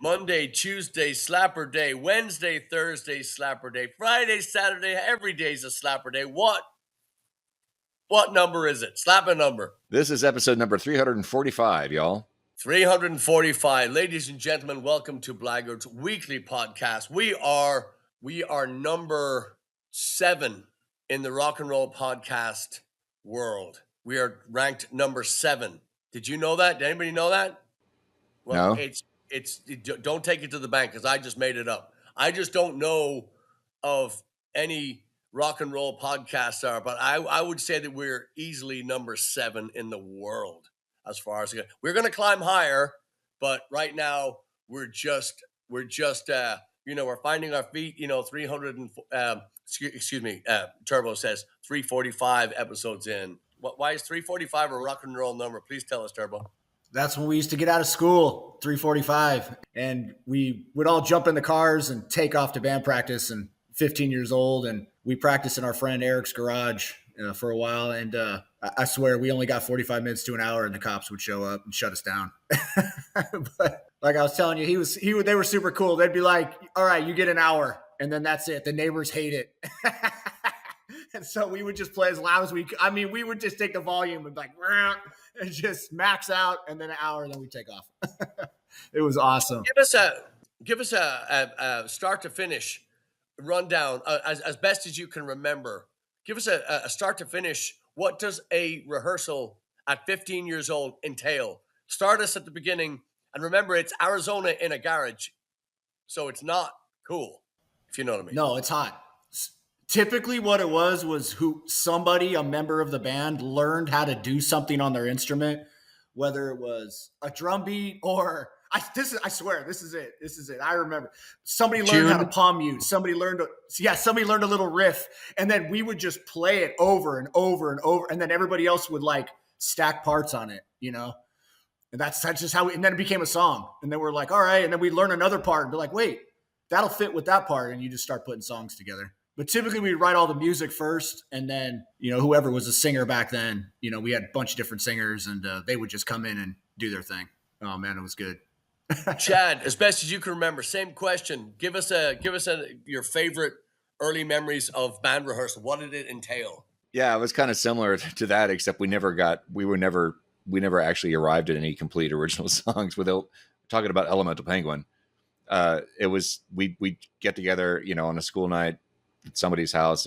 Monday, Tuesday, Slapper Day. Wednesday, Thursday, Slapper Day. Friday, Saturday, every day's a Slapper Day. What number is it? Slap a number. This is episode number 345, y'all. 345. Ladies and gentlemen, welcome to Blaggards weekly podcast. We are number 7 in the rock and roll podcast world. We are ranked number 7. Did you know that? Did anybody know that? Well, No. Don't take it to the bank because I just made it up. I just don't know of any rock and roll podcasts are, but I would say that we're easily number 7 in the world as far as we're going to climb higher, but right now we're just we're finding our feet. 300 and Turbo says 345 episodes in. Why is 345 a rock and roll number? Please tell us, Turbo. That's when we used to get out of school, 3:45, and we would all jump in the cars and take off to band practice. And 15 years old, and we practiced in our friend Eric's garage for a while. And I swear we only got 45 minutes to an hour, and the cops would show up and shut us down. But like I was telling you, they were super cool. They'd be like, "All right, you get an hour," and then that's it. The neighbors hate it. And so we would just play as loud as we could. I mean, we would just take the volume and like, and just max out, and then an hour, and then we take off. It was awesome. Give us a start to finish rundown as best as you can remember. Give us a start to finish. What does a rehearsal at 15 years old entail? Start us at the beginning, and remember, it's Arizona in a garage, so it's not cool, if you know what I mean. No, it's hot. Typically what it was a member of the band learned how to do something on their instrument, whether it was a drum beat or I swear, this is it. I remember somebody learned how to palm mute. Somebody learned a little riff, and then we would just play it over and over and over. And then everybody else would like stack parts on it, and that's just how and then it became a song. And then we're like, all right. And then we learn another part and be like, wait, that'll fit with that part. And you just start putting songs together. But typically we'd write all the music first, and then, whoever was a singer back then, we had a bunch of different singers, and they would just come in and do their thing. Oh man, it was good. Chad, as best as you can remember, same question. Give us your favorite early memories of band rehearsal. What did it entail? Yeah, it was kind of similar to that, except we never actually arrived at any complete original songs. Without talking about Elemental Penguin, we get together, on a school night at somebody's house.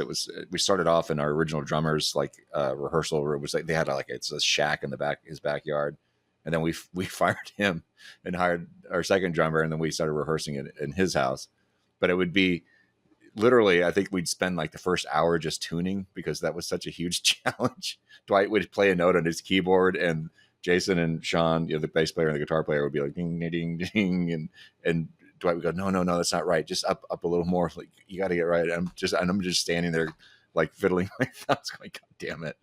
We started off in our original drummer's rehearsal where it was like they had it's a shack in his backyard, and then we fired him and hired our second drummer, and then we started rehearsing it in his house. But it would be literally, I think we'd spend like the first hour just tuning because that was such a huge challenge. Dwight would play a note on his keyboard, and Jason and Sean, the bass player and the guitar player, would be like ding ding ding, and Dwight would go, no, that's not right. Just up a little more. Like, you got to get right. I'm just standing there like fiddling my thumbs going, God damn it.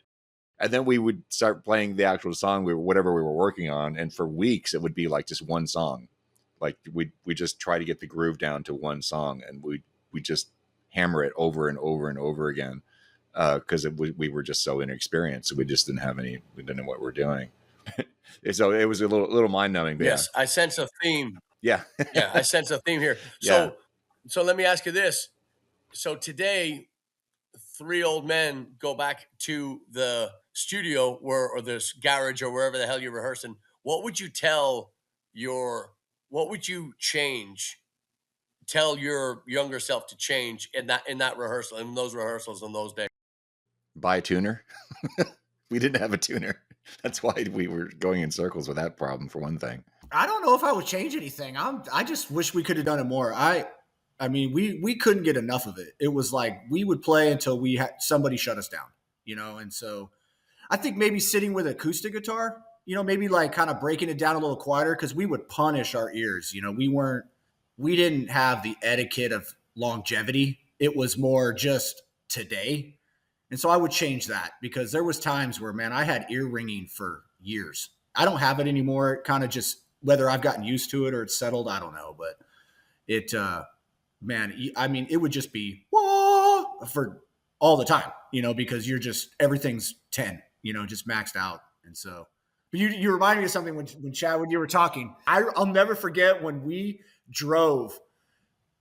And then we would start playing the actual song, whatever we were working on. And for weeks, it would be like just one song. Like we just try to get the groove down to one song, and we just hammer it over and over and over again. Cause we were just so inexperienced. So we just we didn't know what we're doing. So it was a little mind numbing. Yes. Yeah. I sense a theme. Yeah. Yeah, I sense a theme here. Yeah. So let me ask you this. So today, 3 old men go back to the studio or this garage or wherever the hell you're rehearsing. What would you tell tell your younger self to change in that rehearsal, in those rehearsals on those days? Buy a tuner. We didn't have a tuner. That's why we were going in circles with that problem, for one thing. I don't know if I would change anything. I just wish we could have done it more. I mean, we couldn't get enough of it. It was like we would play until somebody shut us down, And so I think maybe sitting with acoustic guitar, maybe like kind of breaking it down a little quieter, because we would punish our ears. We didn't have the etiquette of longevity. It was more just today. And so I would change that, because there was times where, man, I had ear ringing for years. I don't have it anymore. It kind of just, whether I've gotten used to it or it's settled, I don't know. But it, it would just be whoa for all the time, because you're just, everything's 10, just maxed out. And so, but you reminded me of something when Chad, when you were talking, I'll never forget when we drove.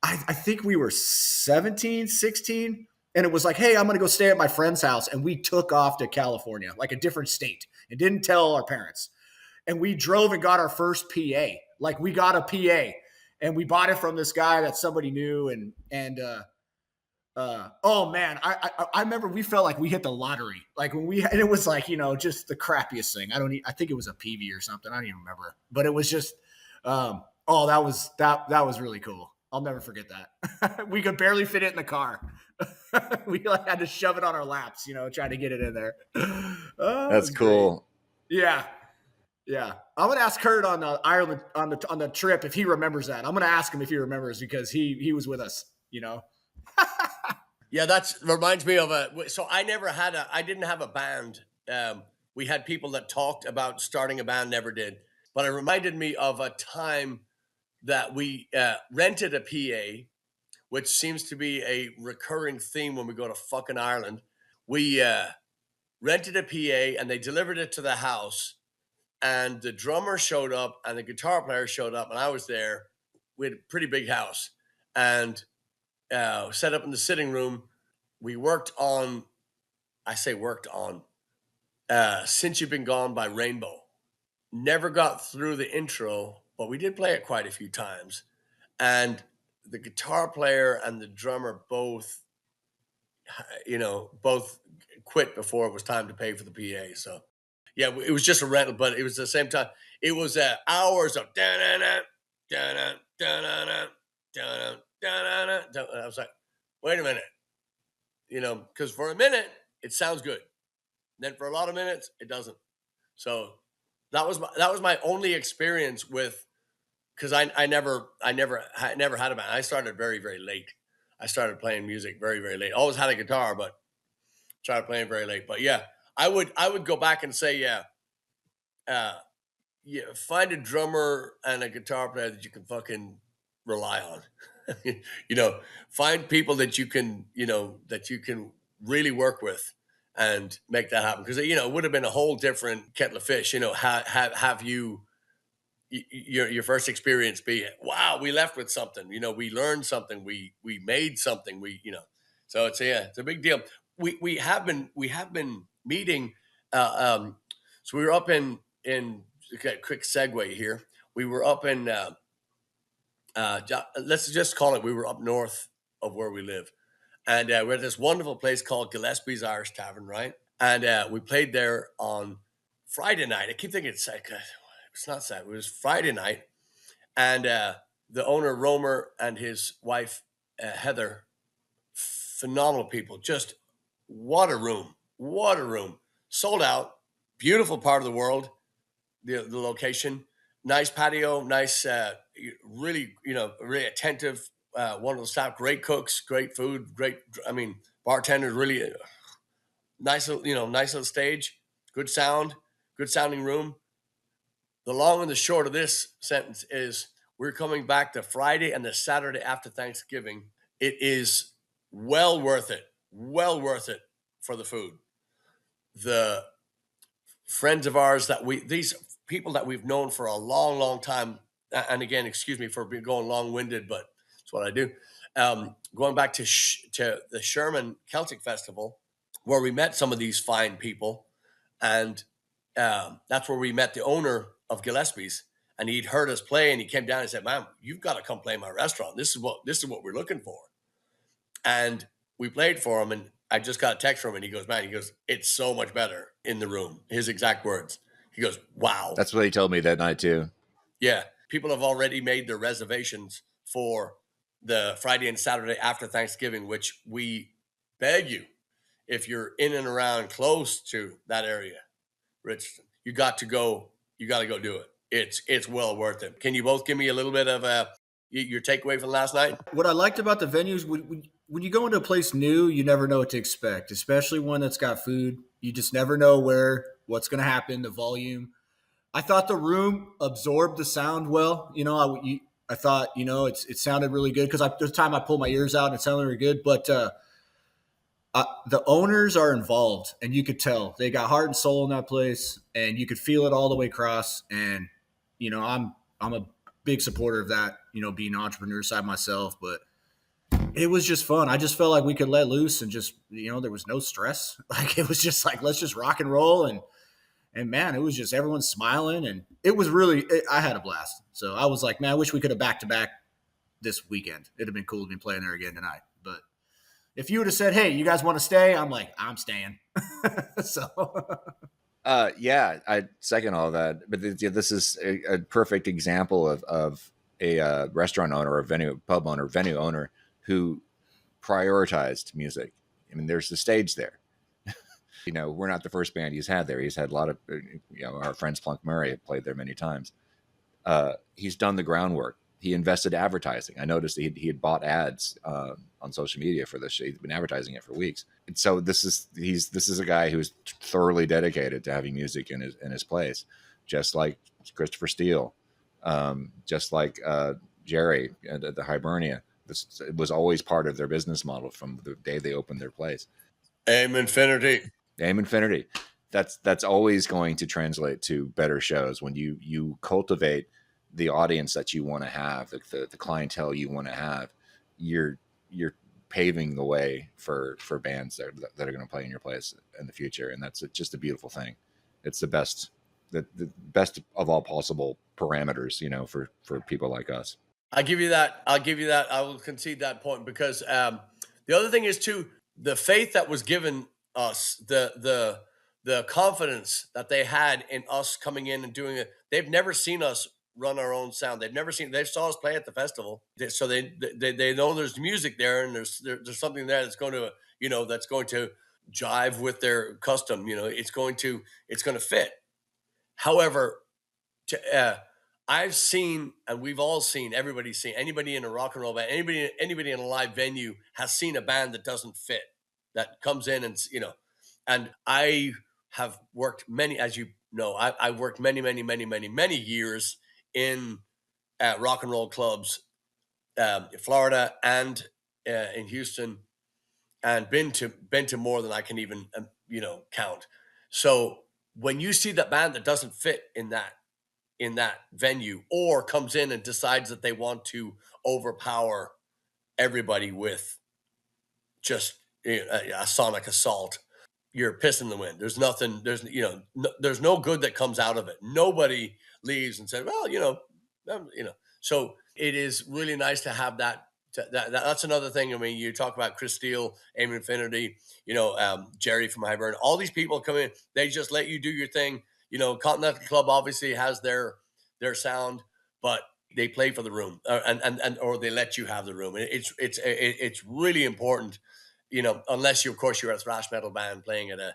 I think we were 17, 16. And it was like, hey, I'm going to go stay at my friend's house. And we took off to California, like a different state, and didn't tell our parents. And we drove and got our first PA. Like we got a PA and we bought it from this guy that somebody knew. Oh man, I remember we felt like we hit the lottery. Like and it was like, just the crappiest thing. I think it was a PV or something. I don't even remember, but it was just, that was really cool. I'll never forget that. We could barely fit it in the car. We had to shove it on our laps, trying to get it in there. Oh, That's cool. great. Yeah. Yeah. I'm going to ask Kurt on Ireland on the trip if he remembers that. I'm going to ask him if he remembers because he was with us, Yeah, that reminds me of so I didn't have a band. We had people that talked about starting a band, never did. But it reminded me of a time that we rented a PA, which seems to be a recurring theme when we go to fucking Ireland. We rented a PA and they delivered it to the house, and the drummer showed up and the guitar player showed up, and I was there. We had a pretty big house and set up in the sitting room. We worked on, Since You've Been Gone by Rainbow. Never got through the intro, but we did play it quite a few times. And the guitar player and the drummer both quit before it was time to pay for the PA. So, yeah, it was just a rental, but it was the same time. It was hours of da-na-na, da-na, da-na-na, da-na, da-na-na. I was like, wait a minute, because for a minute it sounds good, then for a lot of minutes it doesn't. So that was my only experience with, because I never had a band. I started very, very late. I started playing music very, very late. Always had a guitar, but started playing very late. But yeah, I would go back and say, find a drummer and a guitar player that you can fucking rely on. Find people that you can really work with and make that happen. Because it would have been a whole different kettle of fish. Have you your first experience be, wow, we left with something. We learned something. We made something. So it's a big deal. We have been meeting. So we were up in okay, quick segue here. We were up in let's just call it. We were up north of where we live, and we're at this wonderful place called Gillespie's Irish Tavern, right? And we played there on Friday night. I keep thinking it's not Saturday. It was Friday night, and the owner Romer and his wife Heather, phenomenal people. Just what a room, sold out. Beautiful part of the world. The location, nice patio, nice, really really attentive, wonderful staff, great cooks, great food, great. I mean, bartenders, really nice little stage, good sound, good sounding room. The long and the short of this sentence is we're coming back the Friday and the Saturday after Thanksgiving. It is well worth it for the food. The friends of ours these people that we've known for a long, long time, and again, excuse me for going long-winded, but it's what I do. Going back to the Sherman Celtic Festival, where we met some of these fine people, and that's where we met the owner of Gillespie's, and he'd heard us play, and he came down and said, "Man, you've got to come play my restaurant. This is what we're looking for." And we played for him, and I just got a text from him, and he goes, "It's so much better in the room." His exact words. He goes, "Wow." That's what he told me that night too. Yeah, people have already made their reservations for the Friday and Saturday after Thanksgiving, which we beg you, if you're in and around close to that area, Richardson, you got to go do it. It's well worth it. Can you both give me a little bit of your takeaway from last night? What I liked about the venues, when you go into a place new, you never know what to expect, especially one that's got food. You just never know what's going to happen, the volume. I thought the room absorbed the sound well. I thought, it sounded really good because the time I pulled my ears out and it sounded really good. But the owners are involved, and you could tell they got heart and soul in that place, and you could feel it all the way across. And I'm big supporter of that, being an entrepreneur side myself, but it was just fun. I just felt like we could let loose and just, there was no stress. Like it was just like, let's just rock and roll. And man, it was just everyone smiling, and it was really, I had a blast. So I was like, man, I wish we could have back to back this weekend. It'd have been cool to be playing there again tonight. But if you would have said, hey, you guys want to stay? I'm like, I'm staying. So yeah, I second all that. But this is a perfect example of a restaurant owner, or pub owner, venue owner who prioritized music. I mean, there's the stage there. We're not the first band he's had there. He's had a lot of, our friends Plunk Murray have played there many times. He's done the groundwork. He invested advertising. I noticed he had bought ads on social media for this. He's been advertising it for weeks. And so this is a guy who's thoroughly dedicated to having music in his place, just like Christopher Steele, just like Jerry at the Hibernia. This was always part of their business model from the day they opened their place. Aim Infinity. Aim Infinity. That's always going to translate to better shows when you cultivate the audience that you want to have, the clientele you want to have. You're paving the way for bands that are going to play in your place in the future, and that's just a beautiful thing. It's the best of all possible parameters, for people like us. I'll give you that. I will concede that point, because the other thing is too, the faith that was given us, the confidence that they had in us coming in and doing it. They've never seen us run our own sound. They saw us play at the festival, so they know there's music there, and there's something there that's going to jive with their custom. It's going to fit. However, I've seen, and we've all seen, everybody's seen, anybody in a rock and roll band, anybody in a live venue has seen a band that doesn't fit, that comes in and I have worked many, as you know, I worked many years in rock and roll clubs in Florida and in Houston, and been to more than I can even count. So when you see that band that doesn't fit in that venue, or comes in and decides that they want to overpower everybody with just a sonic assault, you're pissing the wind. There's nothing. There's no good that comes out of it. Nobody leaves and says, well, So it is really nice to have that. That's another thing. I mean, you talk about Chris Steele, Aim Infinity, Jerry from Hibernia. All these people come in. They just let you do your thing. Continental Club obviously has their sound, but they play for the room, or they let you have the room. It's really important. Unless of course you're a thrash metal band playing at a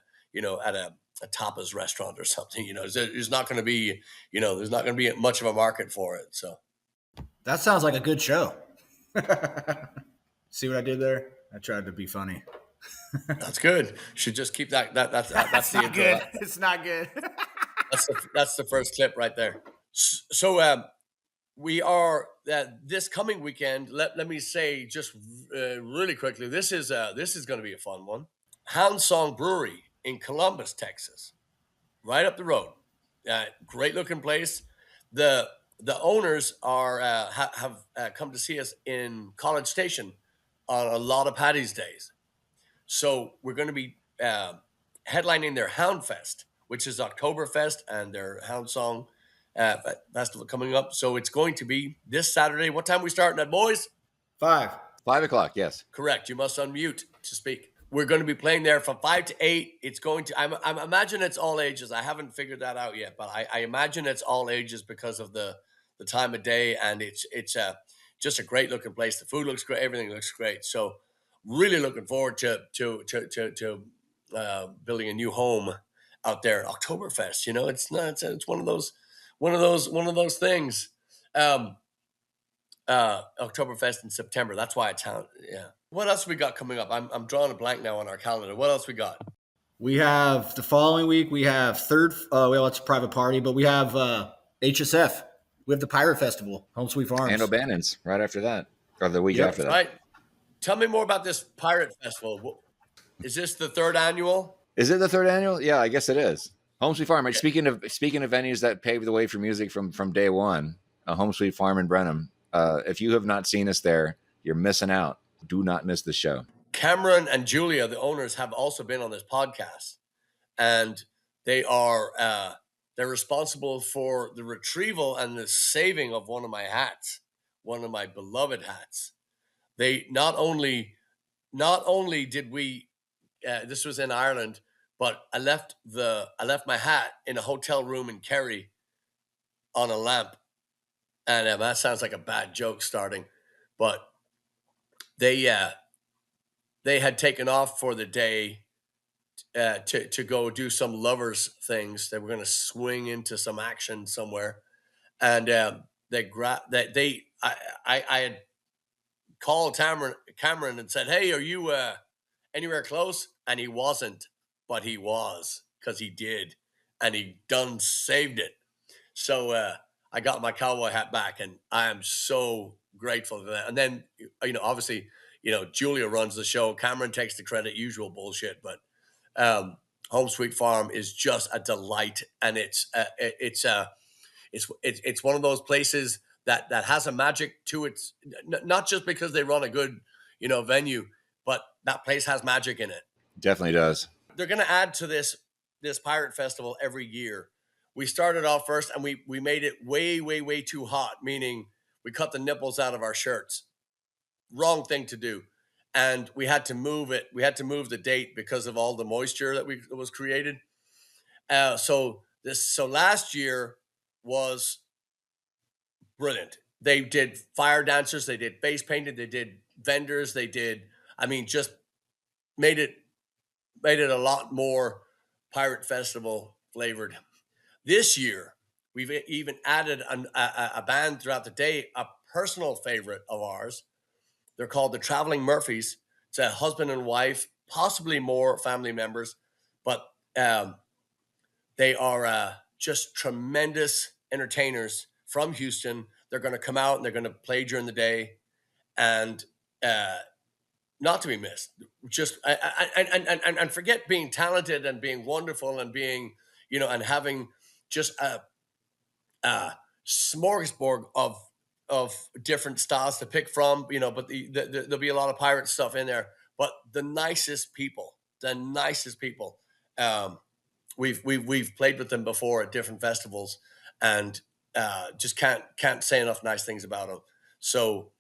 tapas restaurant or something. There's not going to be there's not going to be much of a market for it. So that sounds like a good show. See what I did there? I tried to be funny. That's good. Should just keep that. That's the not intro. good. It's not good. That's the first clip right there. So we are this coming weekend. Let me say just really quickly. This is going to be a fun one. Hound Song Brewery in Columbus, Texas, right up the road. Great looking place. The owners are have come to see us in College Station on a lot of Paddy's days. So we're going to be headlining their Hound Fest, which is Oktoberfest, and their Hound Song festival coming up. So it's going to be this Saturday. What time are we starting at, boys? 5 o'clock. Yes, correct. You must unmute to speak. We're going to be playing there from 5 to 8. It's going to. I imagine it's all ages. I haven't figured that out yet, but I imagine it's all ages because of the time of day, and it's just a great looking place. The food looks great. Everything looks great. So really looking forward to building a new home out there at Oktoberfest. It's one of those things. Oktoberfest in September. That's why it's out. Yeah. What else we got coming up? I'm drawing a blank now on our calendar. What else we got? We have the following week. We have it's a private party, but we have HSF. We have the Pirate Festival, Home Sweet Farms, and O'Bannon's right after that, or the week after that. Right. Tell me more about this Pirate Festival. Is this the third annual? Is it the third annual? Yeah, I guess it is. Home Sweet Farm. Speaking of venues that paved the way for music from day one, a Home Sweet Farm in Brenham. If you have not seen us there, you're missing out. Do not miss the show. Cameron and Julia, the owners, have also been on this podcast, and they are they're responsible for the retrieval and the saving of one of my hats, one of my beloved hats. They not only did we this was in Ireland, but I left my hat in a hotel room in Kerry on a lamp, and that sounds like a bad joke starting, but they had taken off for the day to go do some lovers things. They were going to swing into some action somewhere, and I had called Cameron and said, "Hey, are you anywhere close?" And he wasn't, but he was, because he did, and he done saved it. So I got my cowboy hat back, and I am so grateful for that. And then, obviously, Julia runs the show. Cameron takes the credit, usual bullshit, but Home Sweet Farm is just a delight, and it's one of those places that has a magic to it, not just because they run a good venue, but that place has magic in it. Definitely does. They're going to add to this pirate festival every year. We started off first, and we made it way too hot, meaning we cut the nipples out of our shirts. Wrong thing to do. And we had to move it. We had to move the date because of all the moisture that was created. So last year was brilliant. They did fire dancers, they did face painted, they did vendors, they did. Just made it a lot more pirate festival flavored. This year, we've even added a band throughout the day, a personal favorite of ours. They're called the Traveling Murphys. It's a husband and wife, possibly more family members, but they are just tremendous entertainers from Houston. They're going to come out and they're going to play during the day, and not to be missed. Just and forget being talented and being wonderful and being and having just a smorgasbord of different styles to pick from, but there'll be a lot of pirate stuff in there, but the nicest people. We've played with them before at different festivals, and just can't say enough nice things about them. So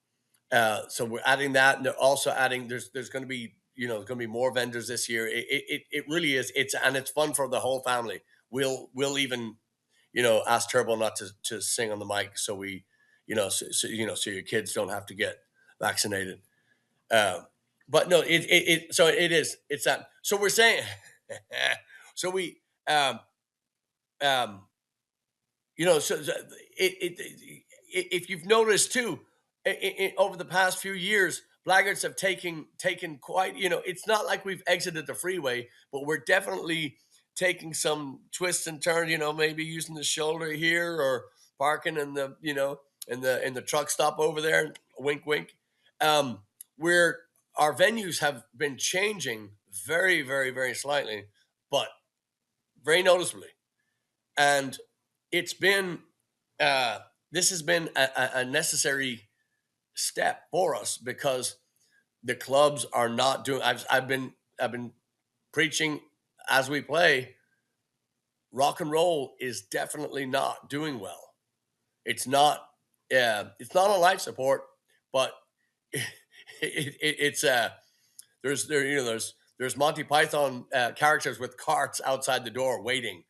we're adding that, and they're also adding. There's going to be going to be more vendors this year. It really is. It's fun for the whole family. We'll even ask Turbo not to sing on the mic, so we so your kids don't have to get vaccinated. But no, so it is. It's that. So we're saying. So we if you've noticed too, over the past few years, Blaggards have taken quite, it's not like we've exited the freeway, but we're definitely taking some twists and turns, maybe using the shoulder here or parking in the, in the truck stop over there, wink, wink. Where our venues have been changing very, very, very slightly, but very noticeably. And it's been, this has been a necessary step for us, because the clubs are not doing. I've been preaching as we play. Rock and roll is definitely not doing well. It's not. It's not on life support, but it's there's Monty Python characters with carts outside the door waiting.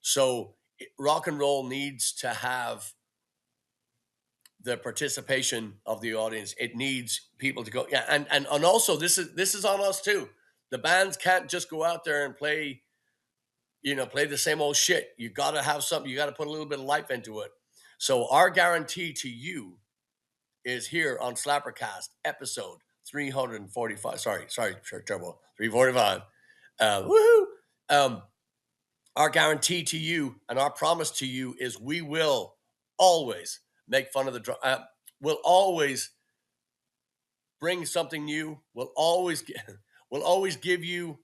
So rock and roll needs to have the participation of the audience. It needs people to go. Yeah, and also this is on us too. The bands can't just go out there and play the same old shit. You got to have something. You got to put a little bit of life into it. So our guarantee to you is here on SlapperCast, episode 345. Sorry, Turbo. 345. Woohoo! Our guarantee to you and our promise to you is we will always make fun of the we'll always bring something new. We'll always give you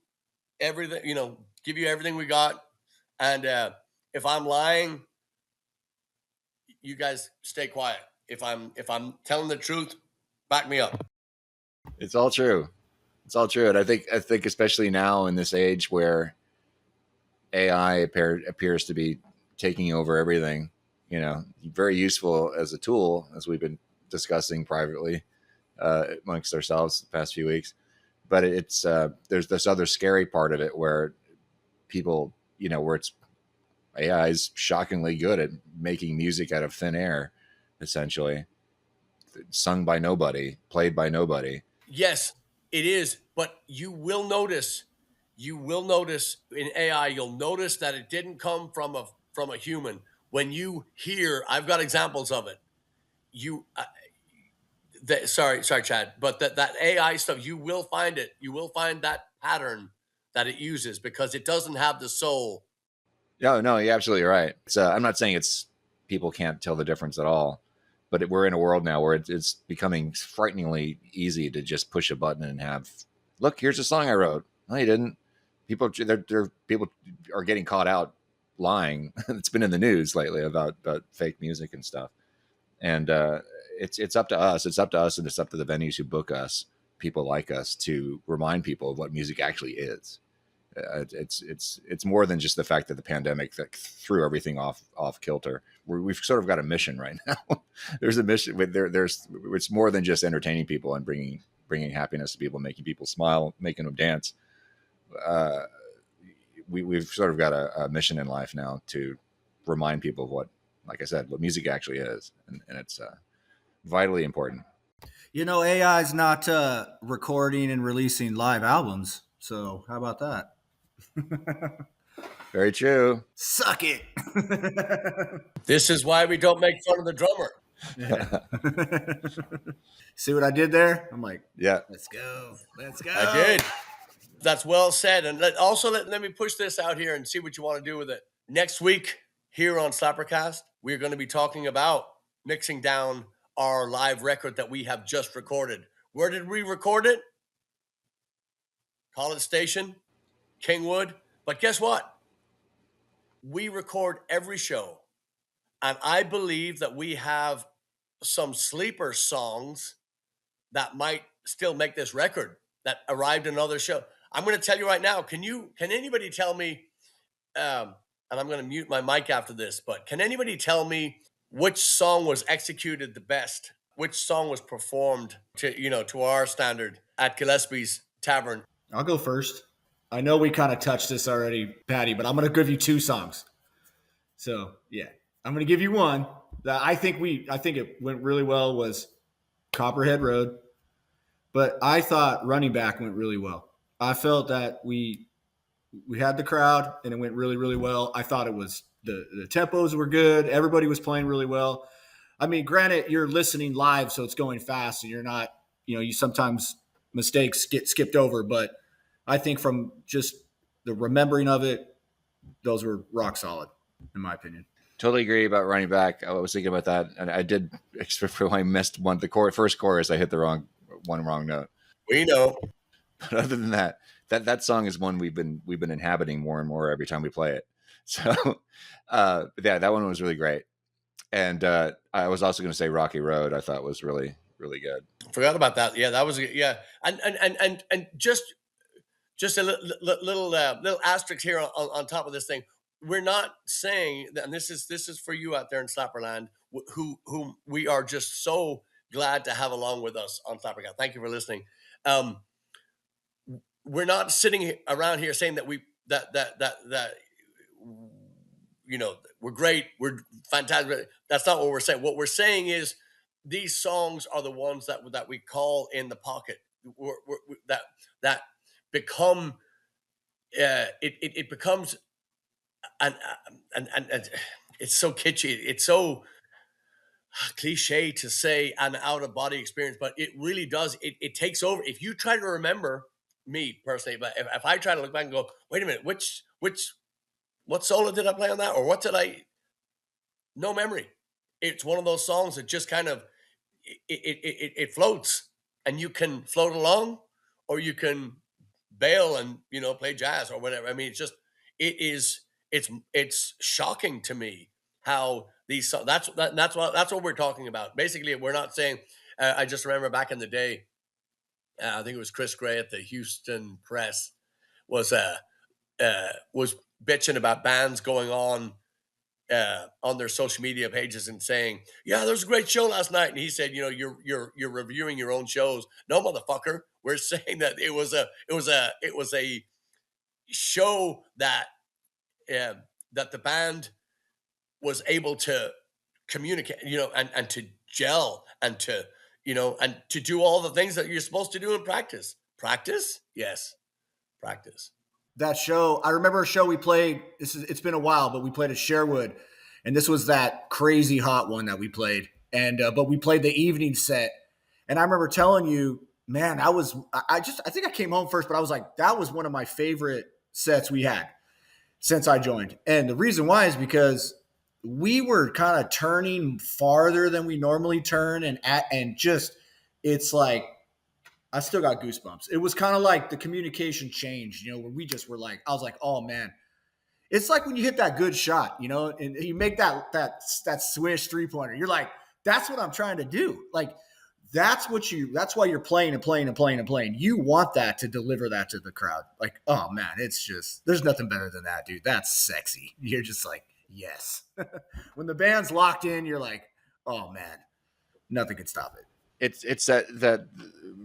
everything, give you everything we got. And if I'm lying, you guys stay quiet. If I'm telling the truth, back me up. It's all true. It's all true. And I think especially now in this age where AI appears to be taking over everything, very useful as a tool, as we've been discussing privately amongst ourselves the past few weeks. But it's there's this other scary part of it where people, where it's AI is shockingly good at making music out of thin air, essentially, sung by nobody, played by nobody. Yes, it is. But you will notice in AI, you'll notice that it didn't come from a human. When you hear, I've got examples of it. Sorry, Chad, but that AI stuff, you will find it. You will find that pattern that it uses because it doesn't have the soul. No, you're absolutely right. I'm not saying people can't tell the difference at all, but we're in a world now where it's becoming frighteningly easy to just push a button and have, look, here's a song I wrote. No, you didn't. People are getting caught out lying. It's been in the news lately about fake music and stuff. And it's up to us. It's up to us, and it's up to the venues who book us, people like us, to remind people of what music actually is. It's more than just the fact that the pandemic that threw everything off kilter. We've sort of got a mission right now. There's a mission. It's more than just entertaining people and bringing happiness to people, making people smile, making them dance. We've sort of got a mission in life now to remind people of what, like I said, what music actually is, and it's vitally important. AI is not recording and releasing live albums. So how about that? Very true. Suck it. This is why we don't make fun of the drummer. Yeah. See what I did there? I'm like, Yeah. Let's go. I did. That's well said. And let me push this out here and see what you want to do with it. Next week here on SlapperCast, we're going to be talking about mixing down our live record that we have just recorded. Where did we record it? College Station, Kingwood. But guess what? We record every show. And I believe that we have some sleeper songs that might still make this record that arrived in another show. I'm going to tell you right now. Can anybody tell me, and I'm going to mute my mic after this, but can anybody tell me which song was executed the best? Which song was performed to our standard at Gillespie's Tavern? I'll go first. I know we kind of touched this already, Patty, but I'm going to give you two songs. So yeah, I'm going to give you one that I think it went really well was Copperhead Road, but I thought Running Back went really well. I felt that we had the crowd and it went really, really well. I thought it was the tempos were good. Everybody was playing really well. I mean, granted, you're listening live, so it's going fast, and you're not, you sometimes mistakes get skipped over, but I think from just the remembering of it, those were rock solid, in my opinion. Totally agree about Running Back. I was thinking about that, and I did. For I missed first chorus. I hit the wrong note. We know. But other than that, that song is one we've been inhabiting more and more every time we play it. So, yeah, that one was really great. And I was also going to say Rocky Road. I thought was really, really good. Forgot about that. Yeah, that was and just a little asterisk here on top of this thing. We're not saying, and this is for you out there in Slapperland, whom we are just so glad to have along with us on SlapperCast. Thank you for listening. We're not sitting around here saying that we're great, we're fantastic. That's not what we're saying. What we're saying is these songs are the ones that we call in the pocket. That become it becomes and it's so kitschy. It's so cliche to say an out of body experience, but it really does. It takes over. If you try to remember, me personally, but if I try to look back and go, wait a minute, what solo did I play on that, or what did I? No memory. It's one of those songs that just kind of it floats, and you can float along, or you can bail and play jazz or whatever. I mean, it's shocking to me how That's what we're talking about. Basically, we're not saying. I just remember back in the day, I think it was Chris Gray at the Houston Press was was bitching about bands going on their social media pages and saying, "Yeah, there was a great show last night," and he said, you're reviewing your own shows. No, motherfucker, we're saying that it was a show that that the band was able to communicate, and to gel and to and to do all the things that you're supposed to do in practice. Practice, yes, practice. That show, I remember a show we played. It's been a while, but we played at Sherwood, and this was that crazy hot one that we played. And but we played the evening set, and I remember telling you, man, I think I came home first, but I was like, that was one of my favorite sets we had since I joined. And the reason why is because we were kind of turning farther than we normally turn, and just it's like I still got goosebumps. It was kind of like the communication changed, where we just were like, I was like, oh man, it's like when you hit that good shot, and you make that swish 3-pointer. You're like, that's what I'm trying to do. Like that's why you're playing and playing and playing and playing. You want that to deliver that to the crowd. Like, oh man, it's just, there's nothing better than that, dude. That's sexy. You're just like, yes. When the band's locked in, you're like, oh man, nothing can stop it. It's that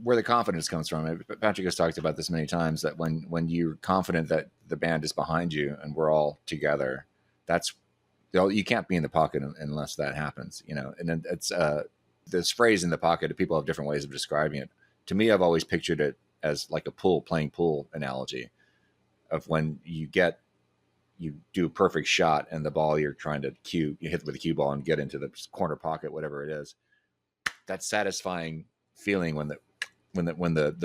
where the confidence comes from. Patrick has talked about this many times, that when you're confident that the band is behind you and we're all together, that's, you can't be in the pocket unless that happens, And then it's this phrase, in the pocket, people have different ways of describing it. To me, I've always pictured it as like a playing pool analogy of when you do a perfect shot and the ball you're trying to you hit with a cue ball and get into the corner pocket, whatever it is. That satisfying feeling when the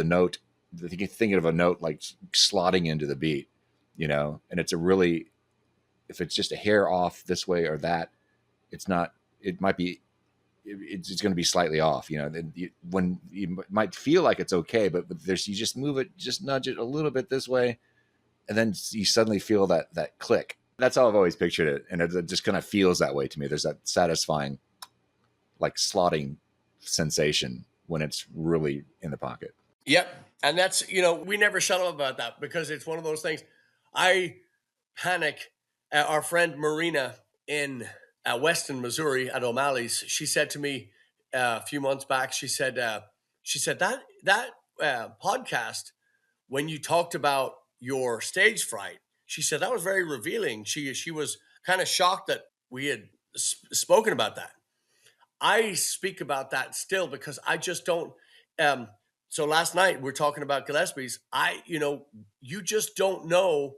note, thinking of a note like slotting into the beat, and it's if it's just a hair off this way or that, it's not, it might be, it's going to be slightly off, when you might feel like it's okay, but you just move it, just nudge it a little bit this way, and then you suddenly feel that click. That's how I've always pictured it. And it just kind of feels that way to me. There's that satisfying, like slotting sensation when it's really in the pocket. Yep. And that's, we never shut up about that because it's one of those things. I panic. Our friend Marina in Weston, Missouri at O'Malley's, she said to me a few months back, she said that podcast, when you talked about your stage fright, she said that was very revealing. She was kind of shocked that we had spoken about that. I speak about that still because I just don't. So last night we're talking about Gillespie's. You just don't know.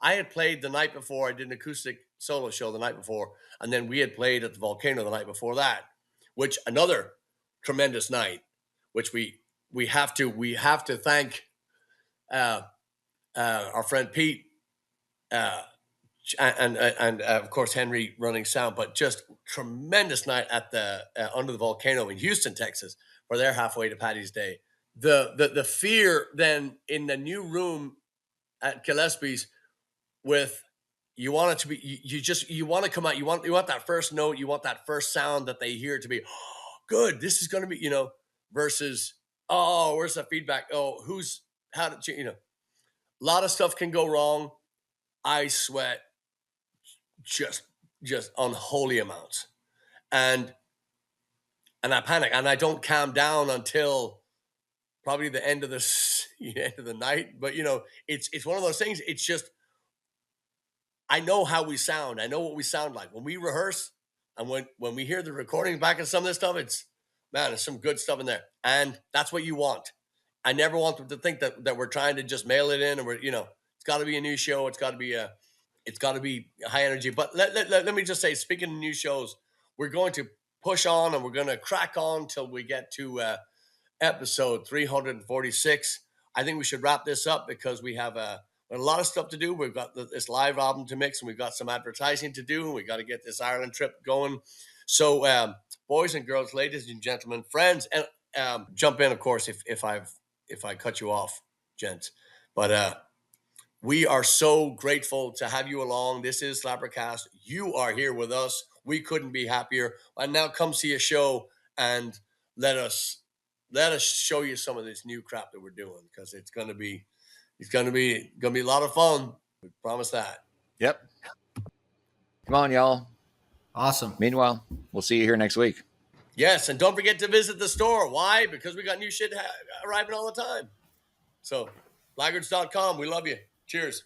I had played the night before. I did an acoustic solo show the night before, and then we had played at the Volcano the night before that, which another tremendous night. Which we have to thank our friend Pete. And of course Henry running sound, but just tremendous night at the under the Volcano in Houston, Texas, for their halfway to Patty's Day. The fear then in the new room at Gillespie's, with you want it to be, you want to come out, you want that first note, you want that first sound that they hear to be, oh, good, this is going to be, versus, oh, where's the feedback? Oh, how did you, a lot of stuff can go wrong. I sweat just unholy amounts, and I panic, and I don't calm down until probably the end of end of the night. But it's one of those things. It's just, I know how we sound. I know what we sound like when we rehearse, and when we hear the recordings back and some of this stuff. It's, man, there's some good stuff in there, and that's what you want. I never want them to think that we're trying to just mail it in, and it's got to be a new show. It's got to be high energy. But let me just say, speaking of new shows, we're going to push on and we're going to crack on till we get to episode 346. I think we should wrap this up because we have a lot of stuff to do. We've got this live album to mix, and we've got some advertising to do, and we got to get this Ireland trip going. So, boys and girls, ladies and gentlemen, friends, and jump in, of course, if I cut you off, gents. But we are so grateful to have you along. This is SlapperCast. You are here with us. We couldn't be happier. And now come see a show and let us show you some of this new crap that we're doing, because it's gonna be a lot of fun. We promise that. Yep. Come on, y'all. Awesome. Meanwhile, we'll see you here next week. Yes, and don't forget to visit the store. Why? Because we got new shit arriving all the time. So, blaggards.com. We love you. Cheers.